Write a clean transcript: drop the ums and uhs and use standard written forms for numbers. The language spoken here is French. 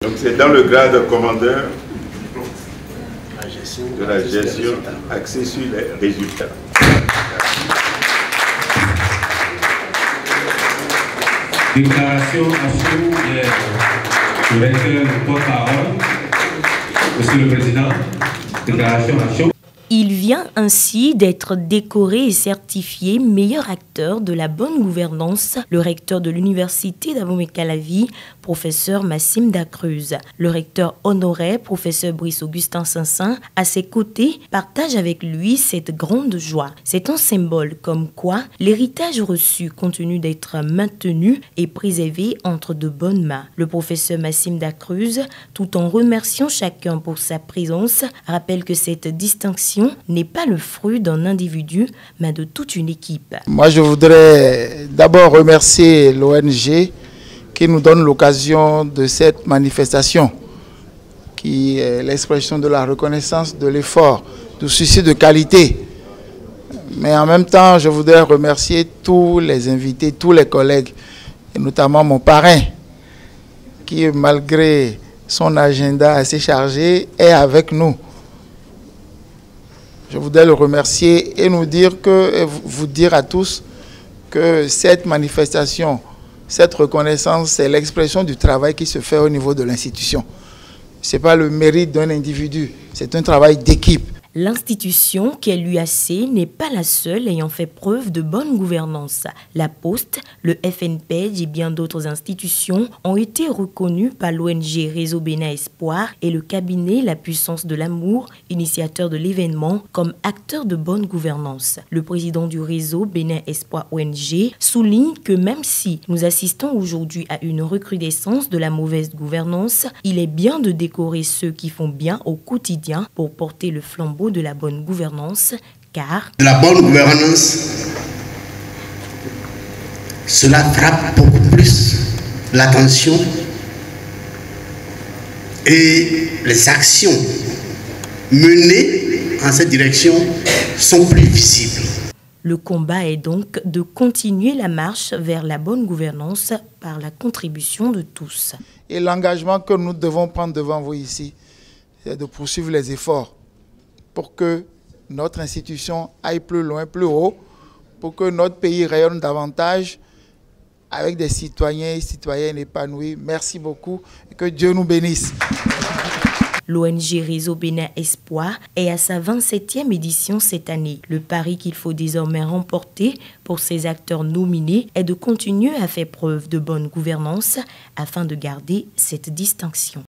Donc c'est dans le grade de commandeur de la gestion axée sur les résultats. Déclaration à chaud du recteur de porte-parole. Monsieur le Président, déclaration à chaud. Il vient ainsi d'être décoré et certifié meilleur acteur de la bonne gouvernance, le recteur de l'université d'Abomey-Calavi, professeur Massim Dacruz. Le recteur honoraire, professeur Brice Augustin Sansin, à ses côtés, partage avec lui cette grande joie. C'est un symbole comme quoi l'héritage reçu continue d'être maintenu et préservé entre de bonnes mains. Le professeur Massim Dacruz, tout en remerciant chacun pour sa présence, rappelle que cette distinction n'est pas le fruit d'un individu, mais de toute une équipe. Moi, je voudrais d'abord remercier l'ONG qui nous donne l'occasion de cette manifestation, qui est l'expression de la reconnaissance de l'effort, du souci de qualité. Mais en même temps, je voudrais remercier tous les invités, tous les collègues, et notamment mon parrain, qui, malgré son agenda assez chargé, est avec nous. Je voudrais le remercier et vous dire à tous que cette manifestation, cette reconnaissance, c'est l'expression du travail qui se fait au niveau de l'institution. Ce n'est pas le mérite d'un individu, c'est un travail d'équipe. L'institution qu'est l'UAC n'est pas la seule ayant fait preuve de bonne gouvernance. La Poste, le FNPEJ et bien d'autres institutions ont été reconnues par l'ONG Réseau Bénin Espoir et le cabinet La Puissance de l'Amour, initiateur de l'événement, comme acteurs de bonne gouvernance. Le président du réseau Bénin Espoir ONG souligne que même si nous assistons aujourd'hui à une recrudescence de la mauvaise gouvernance, il est bien de décorer ceux qui font bien au quotidien pour porter le flambeau de la bonne gouvernance, car la bonne gouvernance, cela frappe beaucoup plus l'attention et les actions menées en cette direction sont plus visibles. Le combat est donc de continuer la marche vers la bonne gouvernance par la contribution de tous. Et l'engagement que nous devons prendre devant vous ici, c'est de poursuivre les efforts pour que notre institution aille plus loin, plus haut, pour que notre pays rayonne davantage avec des citoyens et citoyennes épanouis. Merci beaucoup et que Dieu nous bénisse. L'ONG Réseau Bénin Espoir est à sa 27e édition cette année. Le pari qu'il faut désormais remporter pour ses acteurs nominés est de continuer à faire preuve de bonne gouvernance afin de garder cette distinction.